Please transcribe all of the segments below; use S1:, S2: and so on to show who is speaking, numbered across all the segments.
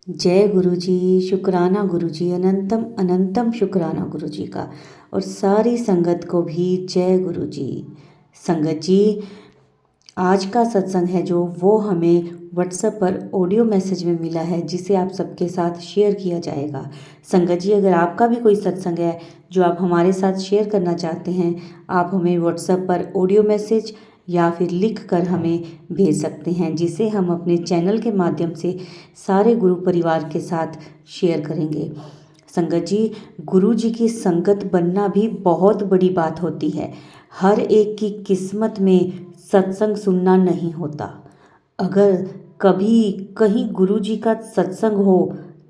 S1: जय गुरु जी। शुक्राना गुरु जी, अनंतम अनंतम शुक्राना गुरु जी का। और सारी संगत को भी जय गुरु जी। संगत जी, आज का सत्संग है जो वो हमें व्हाट्सएप पर ऑडियो मैसेज में मिला है, जिसे आप सबके साथ शेयर किया जाएगा। संगत जी, अगर आपका भी कोई सत्संग है जो आप हमारे साथ शेयर करना चाहते हैं, आप हमें व्हाट्सएप पर ऑडियो मैसेज या फिर लिख कर हमें भेज सकते हैं, जिसे हम अपने चैनल के माध्यम से सारे गुरु परिवार के साथ शेयर करेंगे। संगत जी, गुरु जी की संगत बनना भी बहुत बड़ी बात होती है। हर एक की किस्मत में सत्संग सुनना नहीं होता। अगर कभी कहीं गुरु जी का सत्संग हो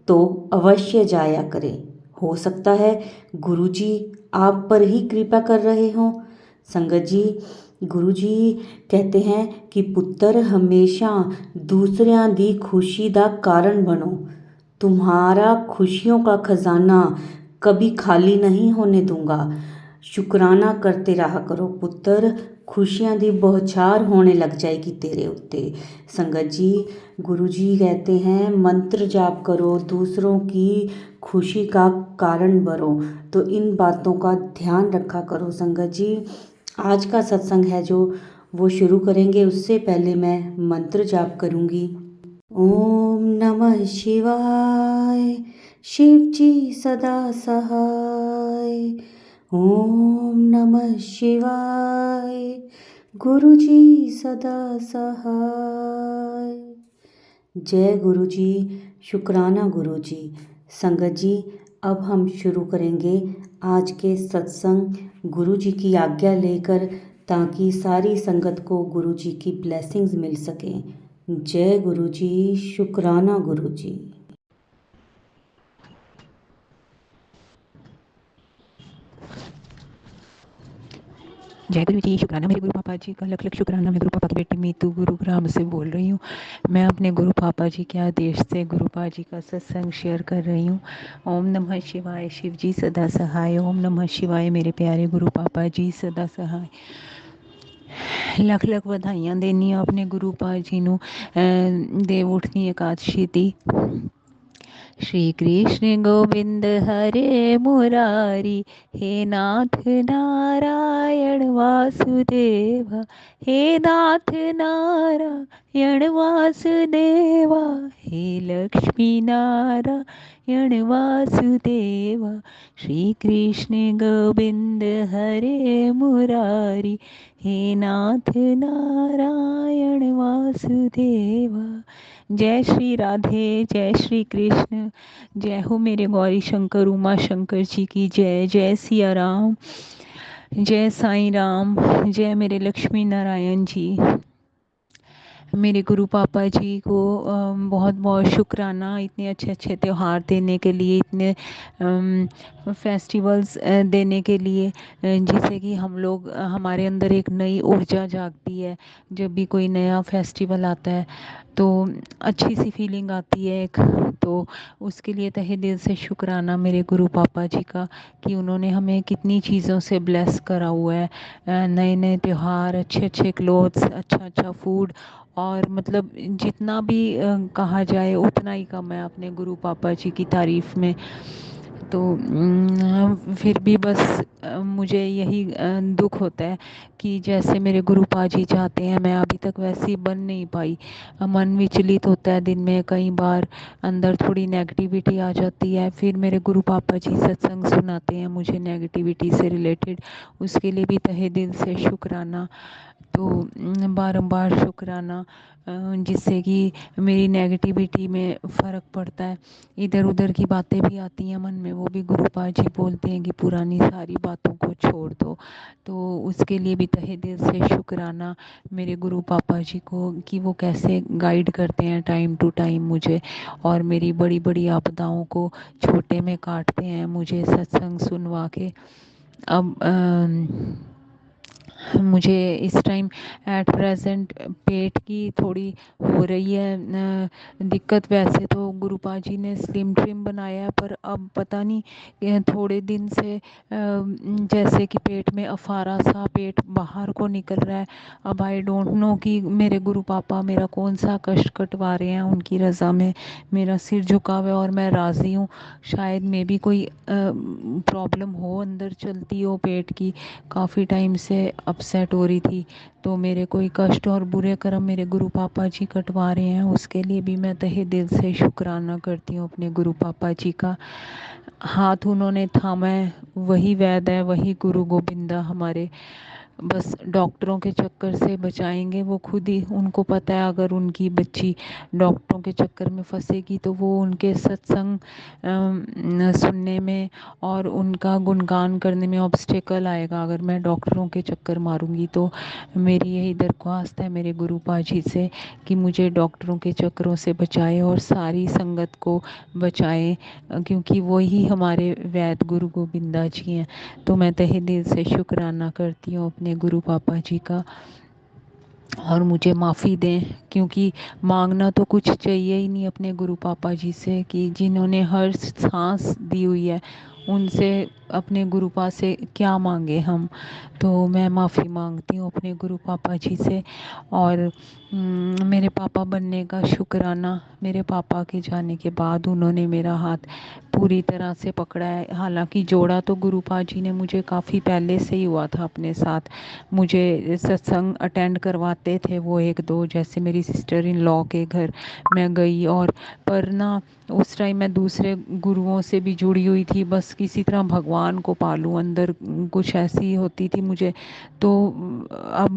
S1: तो अवश्य जाया करें। हो सकता है गुरु जी आप पर ही कृपा कर रहे हों। संगत जी, गुरु जी कहते हैं कि पुत्र हमेशा दूसरिਆਂ ਦੀ खुशी ਦਾ कारण बनो। तुम्हारा खुशियों का खजाना कभी खाली नहीं होने दूंगा। शुक्राना करते रहा करो पुत्र, खुशियां दी बौछार होने लग जाएगी तेरे उत्ते। संगत जी, गुरु जी कहते हैं मंत्र जाप करो, दूसरों की खुशी का कारण बनो। तो इन बातों का ध्यान रखा करो। संगत जी, आज का सत्संग है जो वो शुरू करेंगे, उससे पहले मैं मंत्र जाप करूंगी। ओम नमः शिवाय। शिव जी सदा सहाय। ओम नमः शिवाय। गुरु जी सदा सहाय। जय गुरु जी। शुक्राना गुरु जी। संगत जी, अब हम शुरू करेंगे आज के सत्संग गुरु जी की आज्ञा लेकर, ताकि सारी संगत को गुरु जी की ब्लेसिंग्स मिल सकें। जय गुरु जी। शुक्राना गुरु जी।
S2: जय गुरु जी। शुक्राना मेरे गुरु पापा जी का, लख लख शुक्राना। मैं गुरु पापा की बेटी मीतू गुरुग्राम से बोल रही हूँ। मैं अपने गुरु पापा जी के आदेश से गुरु पापा जी का सत्संग शेयर कर रही हूँ। ओम नमः शिवाय। शिव जी सदा सहाय। ओम नमः शिवाय। मेरे प्यारे गुरु पापा जी सदा सहाय। लख लख ਵਧਾਈਆਂ ਦੇਣੀ अपने गुरु पापा जी ਨੂੰ देव उठनी एकादशी दी। श्री कृष्ण गोविंद हरे मुरारी, हे नाथ नारायण वासुदेवा, हे नाथ नारायण वासुदेवा, हे लक्ष्मी नारायण वासुदेवा। श्री कृष्ण गोविंद हरे मुरारी, हे नाथ नारायण वासुदेवा। जय श्री राधे, जय श्री कृष्ण। जय हो मेरे गौरी शंकर उमा शंकर जी की जय। जय सिया राम, जय साईं राम, जय मेरे लक्ष्मी नारायण जी। मेरे गुरु पापा जी को बहुत बहुत शुक्राना, इतने अच्छे अच्छे त्यौहार देने के लिए, इतने फेस्टिवल्स देने के लिए, जिससे कि हम लोग हमारे अंदर एक नई ऊर्जा जागती है। जब भी कोई नया फेस्टिवल आता है तो अच्छी सी फीलिंग आती है एक। तो उसके लिए तहे दिल से शुक्राना मेरे गुरु पापा जी का, कि उन्होंने हमें कितनी चीज़ों से ब्लेस करा हुआ है। नए नए त्यौहार, अच्छे अच्छे क्लोथ्स, अच्छा अच्छा फूड, और मतलब जितना भी कहा जाए उतना ही कम है अपने गुरु पापा जी की तारीफ़ में। तो फिर भी बस मुझे यही दुख होता है कि जैसे मेरे गुरु पापा जी चाहते हैं मैं अभी तक वैसी बन नहीं पाई। मन विचलित होता है दिन में, कई बार अंदर थोड़ी नेगेटिविटी आ जाती है। फिर मेरे गुरु पापा जी सत्संग सुनाते हैं मुझे नेगेटिविटी से रिलेटेड, उसके लिए भी तहे दिल से शुक्राना। तो बारंबार शुक्राना, जिससे कि मेरी नेगेटिविटी में फ़र्क पड़ता है। इधर उधर की बातें भी आती हैं मन में, वो भी गुरु पापा जी बोलते हैं कि पुरानी सारी बातों को छोड़ दो। तो उसके लिए भी तहे दिल से शुक्राना मेरे गुरु पापा जी को, कि वो कैसे गाइड करते हैं टाइम टू टाइम मुझे, और मेरी बड़ी बड़ी आपदाओं को छोटे में काटते हैं मुझे सत्संग सुनवा के। अब मुझे इस टाइम एट प्रेजेंट पेट की थोड़ी हो रही है दिक्कत। वैसे तो गुरुपा जी ने स्लिम ट्रिम बनाया है, पर अब पता नहीं थोड़े दिन से जैसे कि पेट में अफारा सा पेट बाहर को निकल रहा है। अब आई डोंट नो कि मेरे गुरु पापा मेरा कौन सा कष्ट कटवा रहे हैं। उनकी रज़ा में मेरा सिर झुका हुआ है और मैं राज़ी हूँ। शायद मे भी कोई प्रॉब्लम हो अंदर चलती हो पेट की, काफ़ी टाइम से अपसेट हो रही थी। तो मेरे कोई कष्ट और बुरे कर्म मेरे गुरु पापा जी कटवा रहे हैं, उसके लिए भी मैं तहे दिल से शुक्राना करती हूँ अपने गुरु पापा जी का। हाथ उन्होंने थामा है, वही वैद्य है, वही गुरु गोविंदा हमारे। बस डॉक्टरों के चक्कर से बचाएंगे वो खुद ही। उनको पता है अगर उनकी बच्ची डॉक्टरों के चक्कर में फंसेगी तो वो उनके सत्संग सुनने में और उनका गुणगान करने में ऑब्स्टेकल आएगा अगर मैं डॉक्टरों के चक्कर मारूंगी। तो मेरी यही दरख्वास्त है मेरे गुरु पाजी से कि मुझे डॉक्टरों के चक्करों से बचाए और सारी संगत को बचाए, क्योंकि वही हमारे वैद्य गुरु गोविंदा जी हैं। तो मैं तहे दिल से शुक्राना करती हूँ अपने गुरु पापा जी का। और मुझे माफ़ी दें, क्योंकि मांगना तो कुछ चाहिए ही नहीं अपने गुरु पापा जी से, कि जिन्होंने हर सांस दी हुई है उनसे अपने गुरु पा से क्या मांगे हम। तो मैं माफ़ी मांगती हूँ अपने गुरु पापा जी से। और मेरे पापा बनने का शुक्राना, मेरे पापा के जाने के बाद उन्होंने मेरा हाथ पूरी तरह से पकड़ा है। हालांकि जोड़ा तो गुरुपा जी ने मुझे काफ़ी पहले से ही हुआ था अपने साथ। मुझे सत्संग अटेंड करवाते थे वो एक दो, जैसे मेरी सिस्टर इन लॉ के घर मैं गई। और पर ना उस टाइम मैं दूसरे गुरुओं से भी जुड़ी हुई थी, बस किसी तरह भगवान को पालूं, अंदर कुछ ऐसी होती थी मुझे। तो अब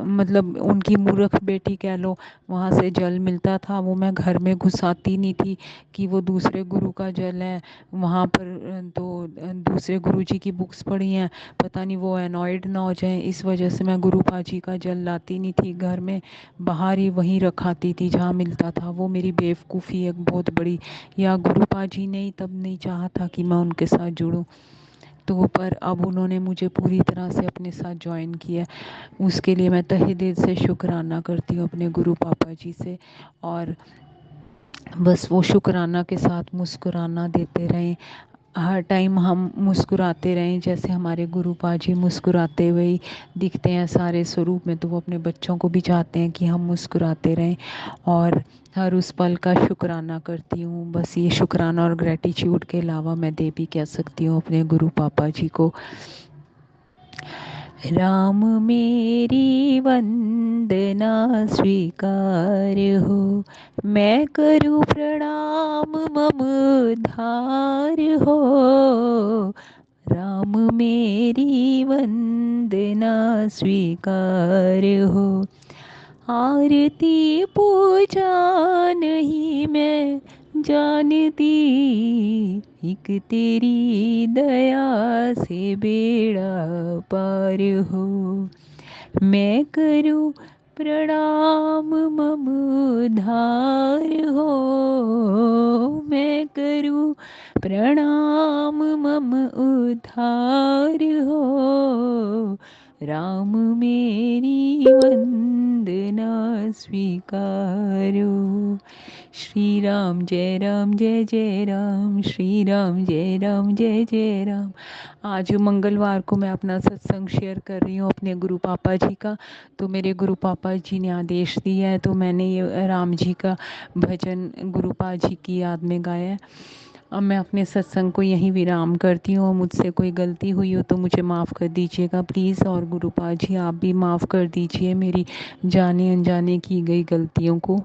S2: मतलब उनकी मूर्ख बेटी कह लो, वहाँ से जल मिलता था वो मैं घर में घुसाती नहीं थी कि वो दूसरे गुरु का जल है। वहाँ पर तो दूसरे गुरु जी की बुक्स पढ़ी हैं, पता नहीं वो अनॉयड ना हो जाए, इस वजह से मैं गुरु पाजी का जल लाती नहीं थी घर में, बाहर ही वहीं रखाती थी जहाँ मिलता था। वो मेरी बेवकूफ़ी एक बहुत बड़ी, या गुरु पाजी ने ही तब नहीं चाहा था कि मैं उनके साथ जुड़ूं। तो पर अब उन्होंने मुझे पूरी तरह से अपने साथ ज्वाइन किया, उसके लिए मैं तहे दिल से शुक्राना करती हूँ अपने गुरु पापा जी से। और बस वो शुक्राना के साथ मुस्कुराना देते रहें, हर टाइम हम मुस्कुराते रहें। जैसे हमारे गुरु पाजी मुस्कुराते हुए ही दिखते हैं सारे स्वरूप में, तो वो अपने बच्चों को भी चाहते हैं कि हम मुस्कुराते रहें। और हर उस पल का शुक्राना करती हूँ। बस ये शुक्राना और ग्रेटिट्यूड के अलावा मैं दे भी कह सकती हूँ अपने गुरु पापा जी को। राम मेरी वंदना स्वीकार हो, मैं करूँ प्रणाम मम धार हो। राम मेरी वंदना स्वीकार हो, आरती पूजा नहीं मैं जानती, एक तेरी दया से बेड़ा पार हो। मैं करूँ प्रणाम मम उद्धार हो, मैं करूँ प्रणाम मम उद्धार हो। राम मेरी वंदना स्वीकारो। श्री राम जय राम जय जय राम, श्री राम जय राम जय जय राम। आज मंगलवार को मैं अपना सत्संग शेयर कर रही हूँ अपने गुरु पापा जी का। तो मेरे गुरु पापा जी ने आदेश दिया है, तो मैंने ये राम जी का भजन गुरुपा जी की याद में गाया है। अब मैं अपने सत्संग को यहीं विराम करती हूँ। मुझसे कोई गलती हुई हो तो मुझे माफ़ कर दीजिएगा प्लीज़। और गुरुपा जी आप भी माफ़ कर दीजिए मेरी जाने अनजाने की गई गलतियों को।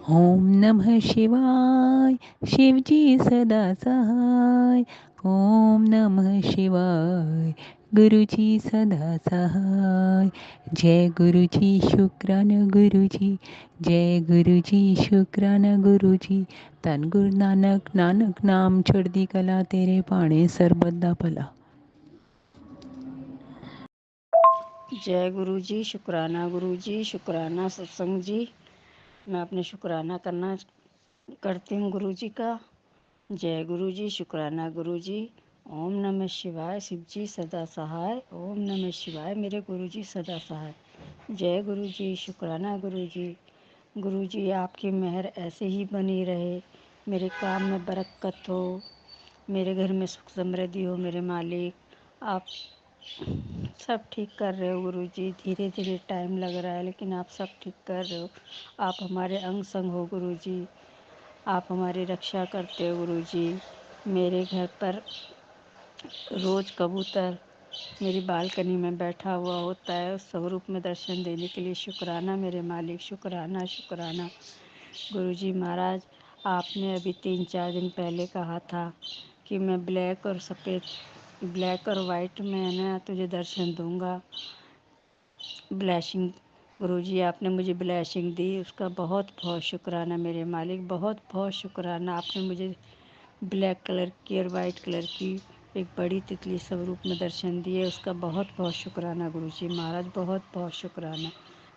S2: ओम नमः शिवाय, शिव जी सदा सहाय। ओम नमः शिवाय, गुरु जी सदा सहाय। जय गुरु जी शुक्राना गुरु जी, जय गुरु जी शुक्राना गुरु जी। धन गुरु नानक, नानक नाम चढ़दी कला, तेरे पाणे सरबत दा भला।
S3: जय गुरु जी, शुक्राना गुरु जी, शुक्राना सत्संग जी। मैं अपने शुक्राना करती हूँ गुरु जी का। जय गुरु जी, शुक्राना गुरु जी। ओम नमः शिवाय, शिव जी सदा सहाय। ओम नमः शिवाय, मेरे गुरु जी सदा सहाय। जय गुरु जी, शुक्राना गुरु जी। गुरु जी आपकी मेहर ऐसे ही बनी रहे, मेरे काम में बरकत हो, मेरे घर में सुख समृद्धि हो। मेरे मालिक आप सब ठीक कर रहे हो गुरु जी। धीरे धीरे टाइम लग रहा है, लेकिन आप सब ठीक कर रहे हो। आप हमारे अंग संग हो गुरु जी, आप हमारी रक्षा करते हो गुरु जी। मेरे घर पर रोज़ कबूतर मेरी बालकनी में बैठा हुआ होता है, उस स्वरूप में दर्शन देने के लिए शुक्राना मेरे मालिक, शुक्राना शुक्राना। गुरुजी महाराज, आपने अभी 3-4 दिन पहले कहा था कि मैं ब्लैक और सफ़ेद, ब्लैक और वाइट में है ना तुझे दर्शन दूंगा। ब्लैसिंग गुरुजी आपने मुझे ब्लैसिंग दी, उसका बहुत बहुत शुक्राना मेरे मालिक, बहुत बहुत शुक्राना। आपने मुझे ब्लैक कलर की और वाइट कलर की एक बड़ी तितली स्वरूप में दर्शन दिए, उसका बहुत बहुत शुक्राना गुरुजी महाराज, बहुत बहुत शुक्राना।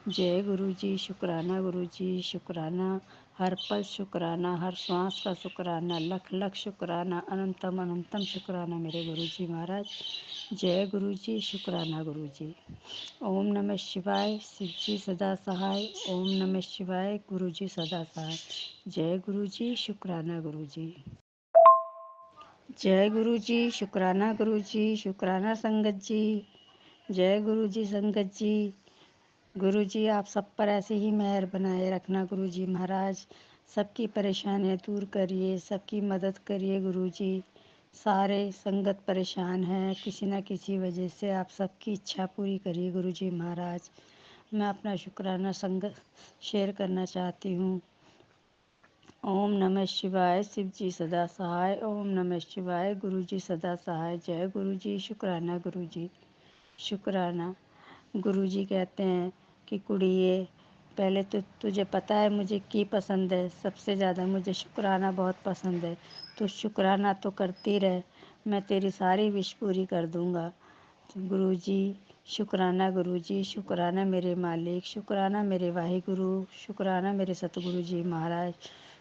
S3: जय गुरुजी, शुक्राना गुरुजी, शुक्राना। हर पल शुक्राना, हर श्वास का शुक्राना, लख लख शुक्राना, अनंतम अनंतम शुक्राना मेरे गुरुजी महाराज। जय गुरुजी, शुक्राना गुरुजी। ओम नमः शिवाय, शिव जी सदा सहाय। ओम नमः शिवाय, गुरुजी सदा सहाय। जय गुरुजी, शुक्राना गुरुजी। जय गुरुजी, शुक्राना गुरुजी, शुक्राना संगत जी। जय गुरुजी संगत जी। गुरुजी आप सब पर ऐसे ही मेहर बनाए रखना गुरुजी महाराज। सबकी परेशानियां दूर करिए, सबकी मदद करिए गुरुजी। सारे संगत परेशान हैं किसी न किसी वजह से, आप सबकी इच्छा पूरी करिए गुरुजी महाराज। मैं अपना शुक्राना संगत शेयर करना चाहती हूँ। ओम नमः शिवाय, शिव जी सदा सहाय। ओम नमः शिवाय, गुरु जी सदा सहाय। जय गुरु जी, शुक्राना गुरु जी, शुक्राना। गुरु जी कहते हैं कि कुड़िए, पहले तो तुझे पता है मुझे की पसंद है, सबसे ज़्यादा मुझे शुक्राना बहुत पसंद है। तो शुक्राना तो करती रह, मैं तेरी सारी विश पूरी कर दूँगा। गुरु जी शुक्राना, गुरु जी शुक्राना मेरे मालिक, शुक्राना मेरे वाहिगुरु, शुक्राना मेरे सतगुरु जी महाराज,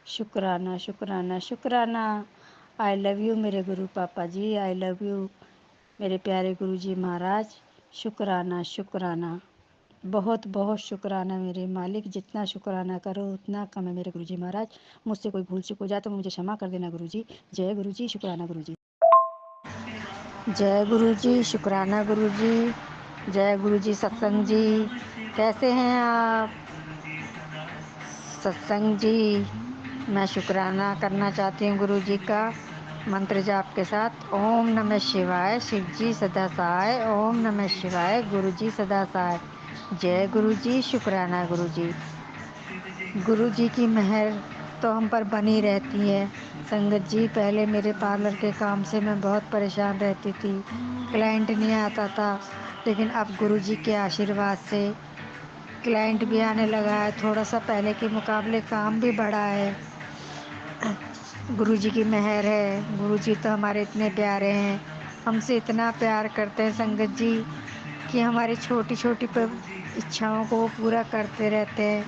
S3: शुक्राना शुक्राना शुक्राना। आई लव यू मेरे गुरु पापा जी, आई लव यू मेरे प्यारे गुरु जी महाराज। शुक्राना शुक्राना, बहुत बहुत शुक्राना मेरे मालिक। जितना शुक्राना करो उतना कम है मेरे गुरु जी महाराज। मुझसे कोई भूल चूक हो जाए तो मुझे क्षमा कर देना गुरु जी। जय गुरु जी, शुक्राना गुरु जी। जय गुरु जी, शुक्राना गुरु जी। जय गुरु जी सत्संग जी। कैसे हैं आप सत्संग जी? मैं शुक्राना करना चाहती हूँ गुरु जी का मंत्र जाप के साथ। ओम नमः शिवाय, शिव जी सदा सहाय। ओम नमः शिवाय, गुरु जी सदा सहाय। जय गुरु जी, शुक्राना गुरु जी। गुरु जी की मेहर तो हम पर बनी रहती है संगत जी। पहले मेरे पार्लर के काम से मैं बहुत परेशान रहती थी, क्लाइंट नहीं आता था, लेकिन अब गुरु जी के आशीर्वाद से क्लाइंट भी आने लगा है। थोड़ा सा पहले के मुकाबले काम भी बढ़ा है, गुरु जी की मेहर है। गुरु जी तो हमारे इतने प्यारे हैं, हमसे इतना प्यार करते हैं संगत जी कि हमारी छोटी छोटी इच्छाओं को वो पूरा करते रहते हैं।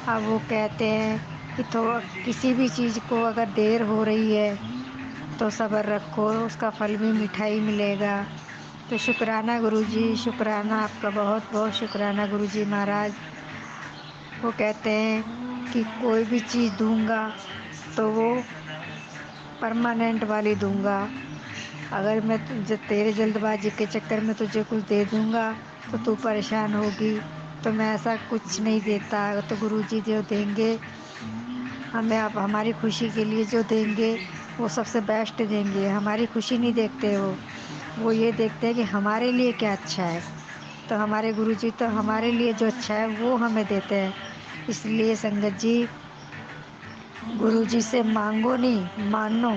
S3: अब वो कहते हैं कि थोड़ा किसी भी चीज़ को अगर देर हो रही है तो सब्र रखो, उसका फल भी मीठा ही मिलेगा। तो शुक्राना गुरु जी, शुक्राना आपका, बहुत बहुत शुक्राना गुरु जी महाराज। वो कहते हैं कि कोई भी चीज़ दूंगा तो वो परमानेंट वाली दूंगा। अगर मैं तुझे तेरे जल्दबाजी के चक्कर में तुझे कुछ दे दूंगा तो तू परेशान होगी, तो मैं ऐसा कुछ नहीं देता। तो गुरुजी जो देंगे हमें, आप हमारी खुशी के लिए जो देंगे वो सबसे बेस्ट देंगे। हमारी खुशी नहीं देखते वो ये देखते हैं कि हमारे लिए क्या अच्छा है। तो हमारे गुरुजी तो हमारे लिए जो अच्छा है वो हमें देते हैं। इसलिए संगत जी, गुरुजी से मांगो नहीं मानो।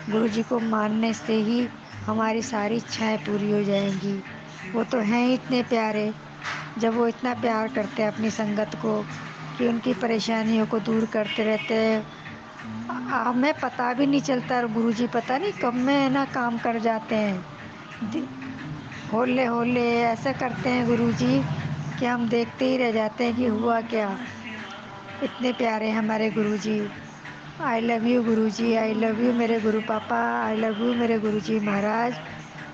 S3: गुरुजी को मानने से ही हमारी सारी इच्छाएं पूरी हो जाएंगी। वो तो हैं ही इतने प्यारे, जब वो इतना प्यार करते हैं अपनी संगत को कि उनकी परेशानियों को दूर करते रहते हैं। हमें पता भी नहीं चलता, और गुरुजी पता नहीं कब में है ना काम कर जाते हैं। होले होले ऐसे करते हैं गुरुजी कि हम देखते ही रह जाते हैं कि हुआ क्या। इतने प्यारे हमारे गुरुजी। आई लव यू गुरुजी, आई लव यू मेरे गुरु पापा, आई लव यू मेरे गुरुजी महाराज।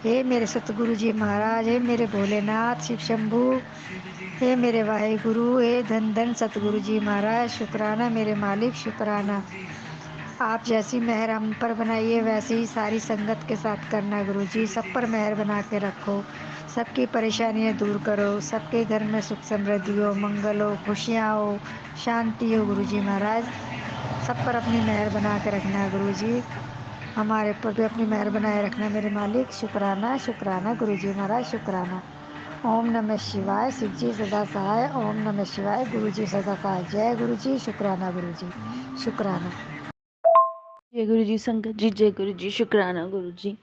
S3: हे मेरे सतगुरु जी महाराज, हे मेरे भोलेनाथ शिव शंभू, हे मेरे वाहेगुरु, हे धन धन सतगुरु जी महाराज, शुक्राना मेरे मालिक, शुक्राना। आप जैसी मेहर हम पर बनाइए वैसे ही सारी संगत के साथ करना गुरुजी। सब पर मेहर बना के रखो, सबकी परेशानियां दूर करो, सबके घर में सुख समृद्धि हो, मंगल हो, खुशियाँ हो, शांति हो गुरुजी महाराज। सब पर अपनी मेहर बना के रखना गुरुजी। हमारे ऊपर भी अपनी मेहर बनाए रखना मेरे मालिक। शुक्राना शुक्राना गुरुजी महाराज, शुक्राना। ओम नमः शिवाय, शिव जी सदा सहाय। ओम नमः शिवाय, गुरु जी सदा सहाय। जय गुरु जी, शुक्राना गुरु जी, शुक्राना।
S4: जय गुरु जी संगत जी, जय गुरु जी, शुक्राना गुरु जी।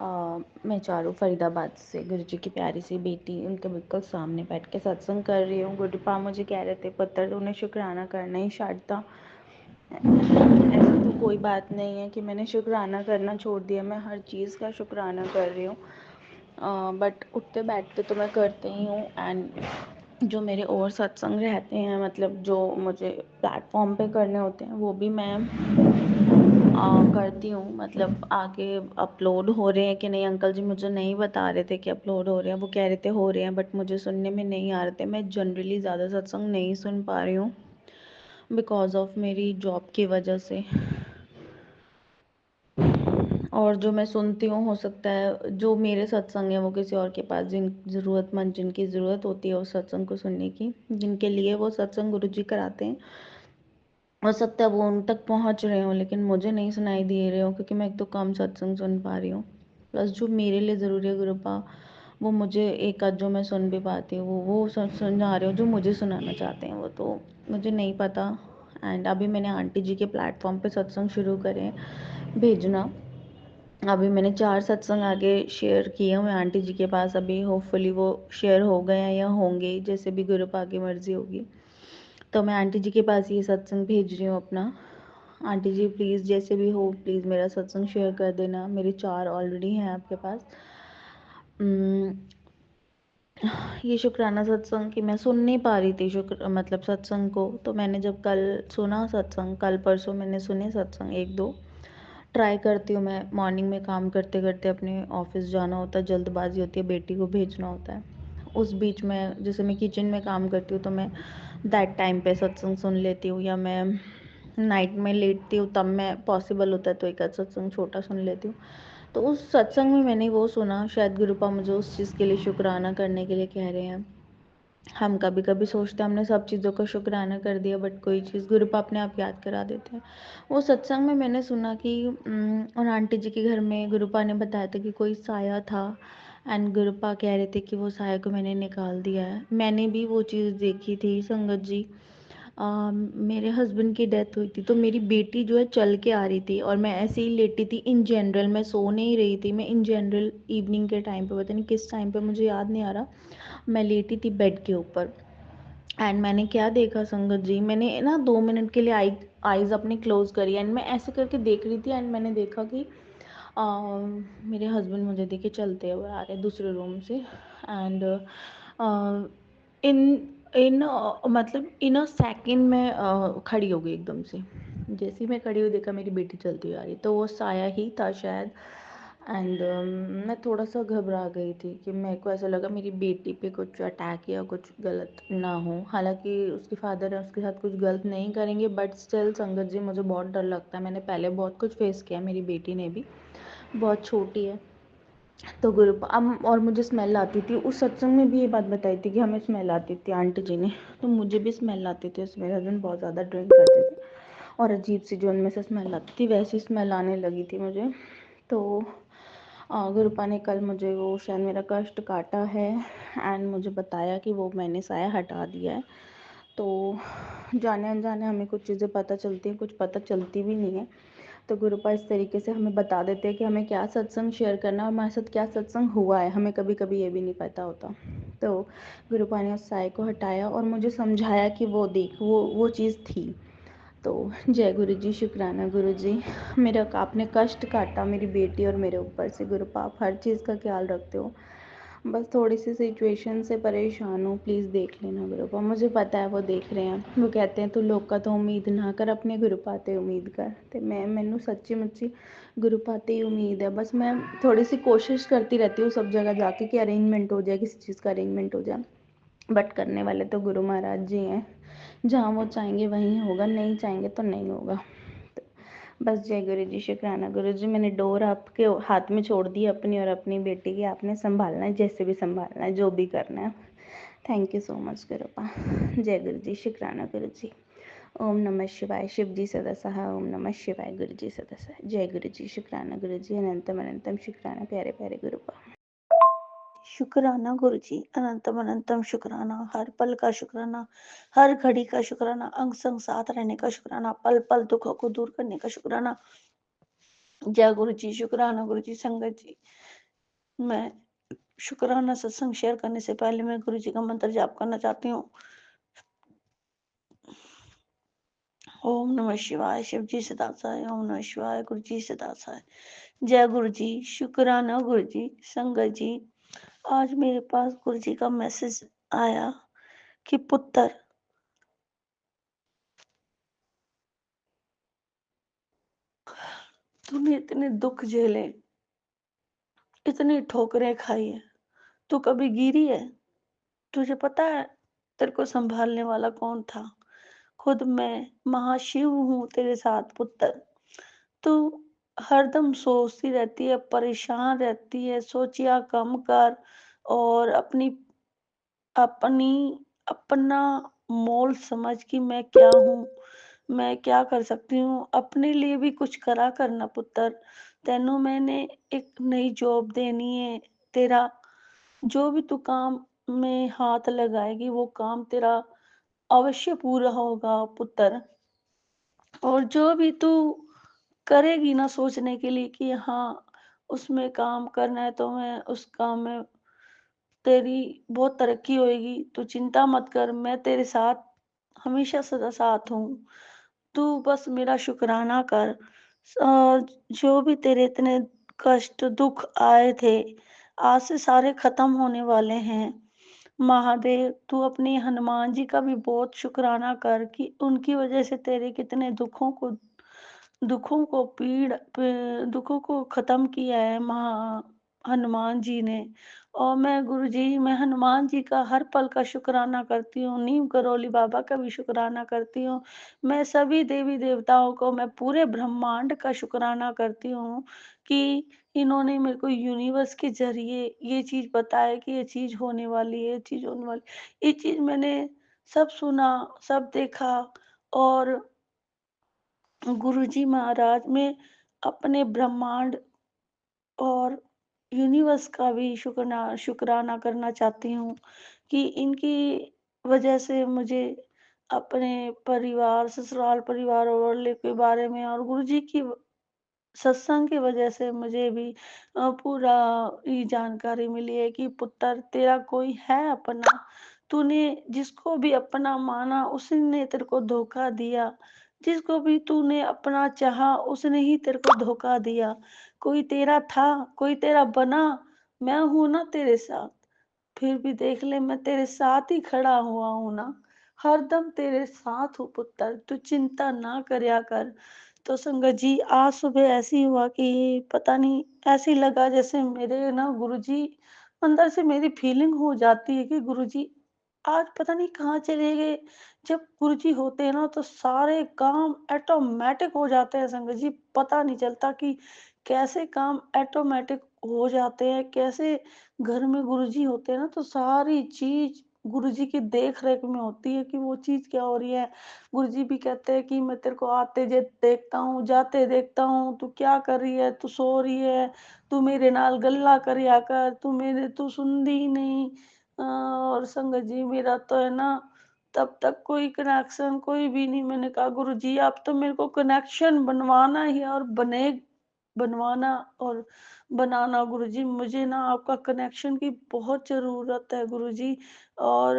S4: मैं चारू फरीदाबाद से गुरु जी की प्यारी सी बेटी उनके बिल्कुल सामने बैठ के सत्संग कर रही हूँ। गुरुपा मुझे कह रहे थे पुत्र उन्हें शुक्राना करना ही छाड़ था। ऐसा तो कोई बात नहीं है कि मैंने शुक्राना करना छोड़ दिया, मैं हर चीज़ का शुक्राना कर रही हूँ। बट उठते बैठते तो मैं करते ही हूँ। एंड जो मेरे और सत्संग रहते हैं, मतलब जो मुझे प्लेटफॉर्म पे करने होते हैं, वो भी मैं करती हूँ। मतलब आगे अपलोड हो रहे हैं कि नहीं, अंकल जी मुझे नहीं बता रहे थे कि अपलोड हो रहे हैं, वो कह रहे थे हो रहे हैं, बट मुझे सुनने में नहीं आ रहे थे। मैं जनरली ज़्यादा सत्संग नहीं सुन पा रही हूँ बिकॉज ऑफ मेरी जॉब की वजह से। और जो मैं सुनती हूँ, हो सकता है जो मेरे सत्संग है वो किसी और के पास, जिन ज़रूरतमंद जिनकी ज़रूरत होती है उस सत्संग को सुनने की, जिनके लिए वो सत्संग गुरु जी कराते हैं, हो सकता है वो उन तक पहुंच रहे हो, लेकिन मुझे नहीं सुनाई दे रहे हो क्योंकि मैं एक तो कम सत्संग सुन पा रही हूँ। प्लस जो मेरे लिए ज़रूरी है गुरुपा, वो मुझे एक आध जो मैं सुन भी पाती हूँ वो सुना रहे हो जो मुझे सुनाना चाहते हैं, वो तो मुझे नहीं पता। एंड अभी मैंने आंटी जी के प्लेटफॉर्म पे सत्संग शुरू करे भेजना। अभी मैंने 4 सत्संग आगे शेयर किए हुए आंटी जी के पास। अभी होपफुली वो शेयर हो गए हैं या होंगे, जैसे भी गुरुपा की मर्जी होगी। तो मैं आंटी जी के पास ये सत्संग भेज रही हूँ अपना। आंटी जी प्लीज़ जैसे भी हो, प्लीज़ मेरा सत्संग शेयर कर देना। मेरे 4 ऑलरेडी हैं आपके पास। ये शुक्राना सत्संग कि मैं सुन नहीं पा रही थी मतलब सत्संग को, तो मैंने जब कल सुना सत्संग, कल परसों मैंने सुने सत्संग 1-2 ट्राई करती हूँ। मैं मॉर्निंग में काम करते करते अपने ऑफिस जाना होता है, जल्दबाजी होती है, बेटी को भेजना होता है। उस बीच में जैसे मैं किचन में काम करती हूँ तो मैं दैट टाइम पे सत्संग सुन लेती हूँ, या मैं नाइट में लेटती हूँ तब मैं पॉसिबल होता है तो एक आध सत्संग छोटा सुन लेती हूँ। तो उस सत्संग में मैंने वो सुना, शायद गुरुपा मुझे उस चीज़ के लिए शुक्राना करने के लिए कह रहे हैं। हम कभी कभी सोचते हैं हमने सब चीज़ों का शुक्राना कर दिया, बट कोई चीज़ गुरुपा अपने आप याद करा देते हैं। वो सत्संग में मैंने सुना कि और आंटी जी के घर में गुरुपा ने बताया था कि कोई साया था, एंड गुरुपा कह रहे थे कि वो साया को मैंने निकाल दिया है। मैंने भी वो चीज़ देखी थी संगत जी। मेरे हस्बैंड की डेथ हुई थी तो मेरी बेटी जो है चल के आ रही थी और मैं ऐसे ही लेटी थी। इन जनरल मैं सो नहीं रही थी, मैं इन जनरल इवनिंग के टाइम पे, पता नहीं किस टाइम पे, मुझे याद नहीं आ रहा, मैं लेटी थी बेड के ऊपर। एंड मैंने क्या देखा संगत जी, मैंने ना 2 मिनट के लिए आईज अपनी क्लोज करी एंड मैं ऐसे करके देख रही थी, एंड मैंने देखा कि मेरे हस्बैंड मुझे देखे चलते हुए आ रहे दूसरे रूम से। एंड इन इन मतलब इन अ सेकेंड में खड़ी हो गई एकदम से। जैसे ही मैं खड़ी हुई देखा मेरी बेटी चलती हुई आ रही, तो वो साया ही था शायद। एंड मैं थोड़ा सा घबरा गई थी कि मेरे को ऐसा लगा मेरी बेटी पे कुछ अटैक या कुछ गलत ना हो। हालांकि उसके फादर है, उसके साथ कुछ गलत नहीं करेंगे, बट स्टिल संगत जी मुझे बहुत डर लगता है। मैंने पहले बहुत कुछ फेस किया, मेरी बेटी ने भी, बहुत छोटी है तो ग्रुप और मुझे स्मेल आती थी। उस सत्संग में भी ये बात बताई थी कि हमें स्मेल आती थी आंटी जी ने, तो मुझे भी स्मेल आती थी। मेरे हस्बैंड बहुत ज़्यादा ड्रिंक करते थे और अजीब सी जो उनमें से स्मेल आती थी वैसी स्मेल आने लगी थी मुझे। तो गुरुपा ने कल मुझे वो शायद मेरा कष्ट काटा है एंड मुझे बताया कि वो मैंने साया हटा दिया है। तो जाने अनजाने हमें कुछ चीज़ें पता चलती हैं, कुछ पता चलती भी नहीं है। तो गुरुपा इस तरीके से हमें बता देते हैं कि हमें क्या सत्संग शेयर करना है और हमारे साथ क्या सत्संग हुआ है, हमें कभी कभी ये भी नहीं पता होता। तो गुरुपा ने उस साय को हटाया और मुझे समझाया कि वो देख वो चीज़ थी। तो जय गुरु जी, शुक्राना गुरु जी, मेरा आपने कष्ट काटा मेरी बेटी और मेरे ऊपर से। गुरुपा आप हर चीज़ का ख्याल रखते हो, बस थोड़ी-सी सिचुएशन से परेशान हूँ, प्लीज़ देख लेना गुरुपा। मुझे पता है वो देख रहे हैं। वो कहते हैं तू लोका तो उम्मीद ना कर, अपने गुरुपा ते उम्मीद कर। ते मैनू सच्ची-मुच्ची गुरुपा ते ही उम्मीद है। बस मैं थोड़ी-सी कोशिश करती रहती हूँ सब जगह जाके कि अरेंजमेंट हो जाए, किसी चीज़ का अरेंजमेंट हो जाए। बट करने वाले तो गुरु महाराज जी हैं। जहाँ वो चाहेंगे वहीं होगा, नहीं चाहेंगे तो नहीं होगा। तो बस जय गुरु जी, शुक्राना गुरु जी। मैंने डोर आपके हाथ में छोड़ दी अपनी और अपनी बेटी की। आपने संभालना है, जैसे भी संभालना है, जो भी करना है। Thank you so much गुरुपा। जय गुरु जी, शुक्राना गुरु जी। ओम नमः शिवाय, शिव जी सदा सहाय। ओम नमः शिवाय, गुरु जी सदा सहाय। जय गुरु जी, शुक्राना गुरु जी। अनंतम अनंतम शुक्राना प्यारे प्यारे गुरुपा।
S5: शुक्राना गुरु जी, अनंतम अनंतम शुक्राना, हर पल का शुक्राना, हर घड़ी का शुक्राना, अंग संग साथ रहने का शुक्राना, पल पल दुखों को दूर करने का शुक्राना। जय गुरु जी, शुक्राना गुरु जी। संगत जी, मैं शुक्राना सत्संग शेयर करने से पहले मैं गुरु जी का मंत्र जाप करना चाहती हूँ। ओम नमः शिवाय, शिव जी सदा सहाय। ओम नमः शिवाय, गुरु जी सदा सहाय। जय गुरु जी, शुक्राना गुरु जी। संगत जी, आज मेरे पास गुरु जी का मैसेज आया कि पुत्र, तूने इतने दुख झेले, इतनी ठोकरें खाई है, तू कभी गिरी है? तुझे पता है तेरे को संभालने वाला कौन था? खुद मैं महाशिव हूँ तेरे साथ पुत्र। तू हरदम सोचती रहती है, परेशान रहती है, सोचिया कम कर और अपनी अपनी अपना मोल समझ कि मैं क्या हूँ, मैं क्या कर सकती हूँ, अपने लिए भी कुछ करा करना पुत्र। तेनू मैंने एक नई जॉब देनी है। तेरा जो भी तू काम में हाथ लगाएगी वो काम तेरा अवश्य पूरा होगा पुत्र। और जो भी तू करेगी ना सोचने के लिए कि हाँ उसमें काम करना है, तो मैं उस काम में तेरी बहुत तरक्की होएगी। तू चिंता मत कर, मैं तेरे साथ हमेशा सदा साथ हूँ। तू बस मेरा शुक्राना कर। जो भी तेरे इतने कष्ट दुख आए थे, आज से सारे खत्म होने वाले हैं। महादेव, तू अपने हनुमान जी का भी बहुत शुक्राना कर कि उनकी वजह से तेरे कितने दुखों को खत्म किया है महा हनुमान जी ने। और मैं गुरु जी, मैं हनुमान जी का हर पल का शुक्राना करती हूँ, नीम करोली बाबा का भी शुक्राना करती हूँ। मैं सभी देवी देवताओं को, मैं पूरे ब्रह्मांड का शुक्राना करती हूँ कि इन्होंने मेरे को यूनिवर्स के ज़रिए ये चीज़ बताया कि ये चीज़ होने वाली है, ये चीज़ होने वाली। ये चीज़ मैंने सब सुना, सब देखा। और गुरुजी महाराज, मैं अपने ब्रह्मांड और यूनिवर्स का भी शुक्राना करना चाहती हूँ कि इनकी वजह से मुझे अपने परिवार, ससुराल परिवार वाले के बारे में और गुरुजी की सत्संग की वजह से मुझे भी पूरा ये जानकारी मिली है कि पुत्र, तेरा कोई है अपना। तूने जिसको भी अपना माना उसने तेरे को धोखा दिया। जिसको भी तूने अपना चाहा उसने ही तेरे को धोखा दिया। कोई तेरा था, कोई तेरा बना, मैं हूं ना तेरे साथ। फिर भी देख ले, मैं तेरे साथ ही खड़ा हुआ हूं ना, हरदम तेरे साथ हूँ पुत्र। तू चिंता ना करया कर। तो संगत जी, आज सुबह ऐसे ही हुआ कि पता नहीं, ऐसे ही लगा जैसे मेरे ना गुरुजी, अंदर से मेरी फीलिंग हो जाती है कि गुरुजी आज पता नहीं कहाँ चले गए। जब गुरुजी होते हैं ना तो सारे काम ऑटोमेटिक हो जाते हैं संगत जी। पता नहीं चलता कि कैसे काम ऑटोमेटिक हो जाते हैं, कैसे घर में गुरुजी होते हैं ना तो सारी चीज गुरुजी की देख रेख में होती है कि वो चीज क्या हो रही है। गुरुजी भी कहते हैं कि मैं तेरे को आते जे देखता हूँ, जाते देखता हूँ, तू क्या कर रही है, तू सो रही है, तू मेरे नाल गल्ला करया कर, तू सुनदी ही नहीं। और संगत जी, मेरा तो है ना तब तक कोई कनेक्शन कोई भी नहीं। मैंने कहा गुरुजी आप तो मेरे को कनेक्शन बनवाना ही है और बनवाना और बनाना गुरुजी। मुझे ना आपका कनेक्शन की बहुत ज़रूरत है गुरुजी। और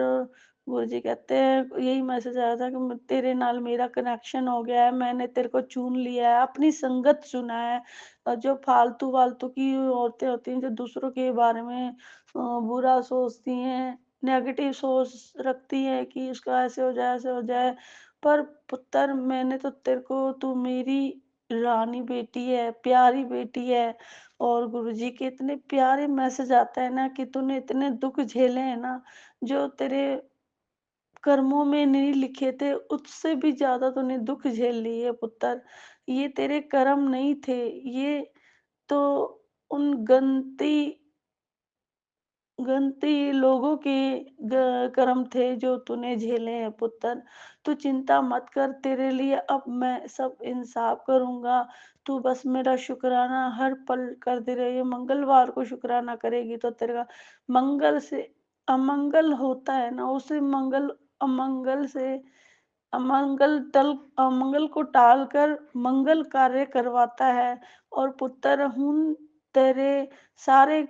S5: गुरुजी कहते हैं, यही मैसेज आया था कि तेरे नाल मेरा कनेक्शन हो गया है, मैंने तेरे को चुन लिया है, अपनी संगत चुना है। और जो फालतू वालतू की औरतें होती हैं जो दूसरों के बारे में बुरा सोचती हैं, नेगेटिव सोच रखती हैं कि उसका ऐसे हो जाए, ऐसे हो जाए। पर पुत्र, मैंने तो तेरे को, तू मेरी रानी बेटी है, प्यारी बेटी है। और गुरुजी के इतने प्यारे मैसेज आता है ना कि तूने इतने दुःख झेले हैं ना, जो तेरे कर्मों में नहीं लिखे थे, उससे भी ज़्यादा तूने दुःख झेल लिए पुत्र। ये तेरे कर्म नहीं थे, ये तो उन गनती लोगों के कर्म थे जो तूने झेले हैं पुत्र। तू चिंता मत कर, तेरे लिए अब मैं सब इंसाफ करूंगा। तू बस मेरा शुक्राना हर पल करती रही। मंगलवार को शुक्राना करेगी तो तेरा मंगल से अमंगल होता है ना, उसे अमंगल से अमंगल को टालकर मंगल कार्य करवाता है। और पुत्र, हूँ तेरे सारे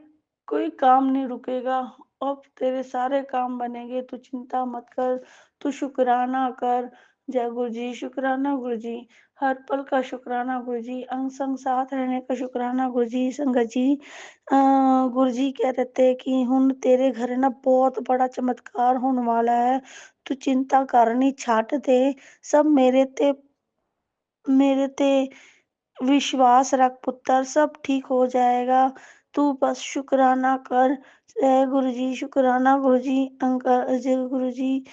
S5: कोई काम नहीं रुकेगा। अब तेरे सारे काम बनेंगे, तू चिंता मत कर, तू शुक्राना कर। जय गुरु जी, शुक्राना गुरु जी, हर पल का शुक्राना गुरु जी, अंग संग साथ रहने का शुक्राना गुरु जी। संगत जी, गुरु जी कह रहे थे कि हुन तेरे घर ना बहुत बड़ा चमत्कार होने वाला है। तू चिंता करनी छाट दे, सब मेरे ते विश्वास रख पुत्र, सब ठीक हो जाएगा। तू बस शुक्राना कर। जय गुरु जी, शुक्राना गुरु जी, अंकल जय गुरु जी।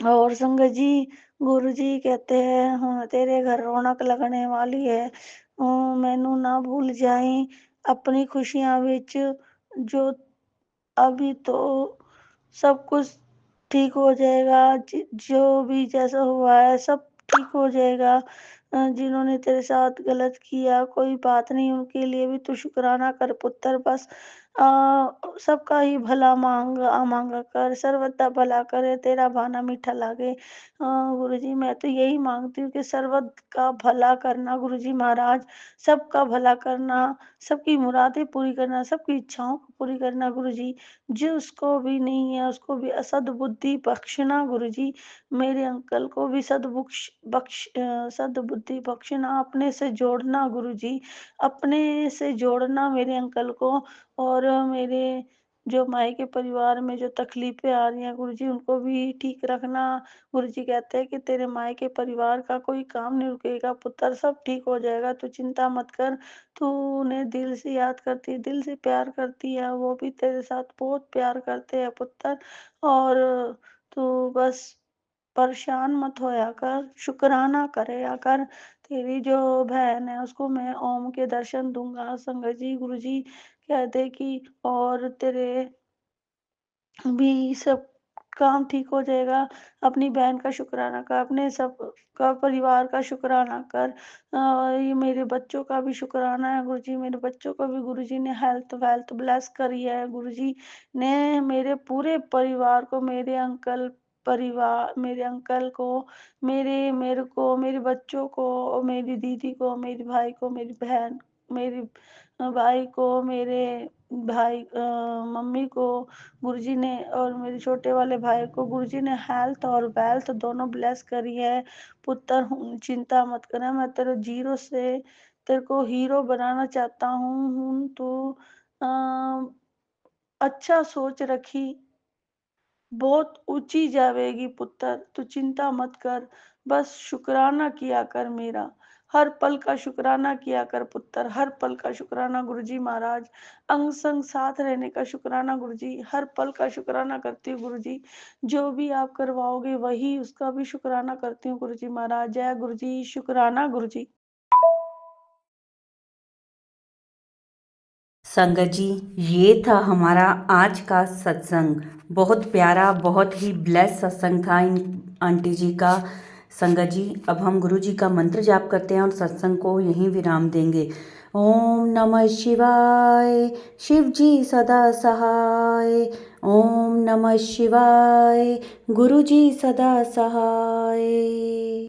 S5: और संगत जी, गुरु जी कहते हैं हुण तेरे घर रौनक लगने वाली है। मैनू ना भूल जाई अपनी खुशियां विच, जो अभी तो सब कुछ ठीक हो जाएगा। जो भी जैसा हुआ है सब ठीक हो जाएगा। जिन्होंने तेरे साथ गलत किया कोई बात नहीं, उनके लिए भी तू शुक्राना कर पुत्र। बस सबका ही भला मांगा कर, सर्वदा भला करे, तेरा भाना मीठा लागे। गुरुजी, मैं तो यही मांगती हूँ कि सर्वद का भला करना गुरुजी महाराज, सबका भला करना, सबकी मुरादें पूरी करना, सबकी इच्छाओं को पूरी करना गुरुजी। जिसको भी नहीं है उसको भी सद्बुद्धि बख्शना गुरुजी। मेरे अंकल को भी सद्बुद्धि बख्शना, अपने से जोड़ना गुरुजी, अपने से जोड़ना मेरे अंकल को। और मेरे जो मायके परिवार में जो तकलीफें आ रही हैं गुरुजी, उनको भी ठीक रखना। गुरुजी कहते हैं कि तेरे मायके परिवार का कोई काम नहीं रुकेगा पुत्र, सब ठीक हो जाएगा, तू चिंता मत कर। तू उन्हें दिल से याद करती है, दिल से प्यार करती है, वो भी तेरे साथ बहुत प्यार करते हैं पुत्र। और तू बस परेशान मत होया कर, शुक्राना करया कर। तेरी जो बहन है उसको मैं ओम के दर्शन दूंगा। संगत जी, गुरु जी कहते कि और तेरे भी सब काम ठीक हो जाएगा। अपनी बहन का शुक्राना कर, अपने सब का परिवार का शुक्राना कर। ये मेरे बच्चों का भी शुक्राना है गुरुजी, मेरे बच्चों को भी गुरुजी ने हेल्थ वेल्थ ब्लेस करी है। गुरुजी ने मेरे पूरे परिवार को, मेरे अंकल को, मेरे को, मेरे बच्चों को, और मेरी दीदी को, मेरे भाई को, मेरी बहन, मेरे भाई को, मेरे मम्मी को गुरुजी ने, और मेरे छोटे वाले भाई को गुरुजी ने हेल्थ और वेल्थ दोनों ब्लेस करी है। पुत्र, चिंता मत करना, मैं तेरे जीरो से तेरे को हीरो बनाना चाहता हूँ। तू अच्छा सोच रखी, बहुत ऊंची जावेगी पुत्र, तू चिंता मत कर। बस शुक्राना किया कर मेरा, हर पल का शुक्राना किया कर पुत्र, हर पल का शुक्राना गुरुजी महाराज। अंग संग साथ रहने का शुक्राना गुरुजी, हर पल का शुक्राना करती हूँ गुरुजी। जो भी आप करवाओगे वही उसका भी शुक्राना करती हूँ गुरुजी महाराज। जय गुरुजी, शुक्राना गुरुजी।
S1: संगत जी, ये था हमारा आज का सत्संग। बहुत प्यारा, बहुत ही ब्लेस सत्संग था इन आंटी जी का। संगत जी, अब हम गुरु जी का मंत्र जाप करते हैं और सत्संग को यहीं विराम देंगे। ओम नमः शिवाय, शिव जी सदा सहाय। ओम नमः शिवाय, गुरु जी सदा सहाय।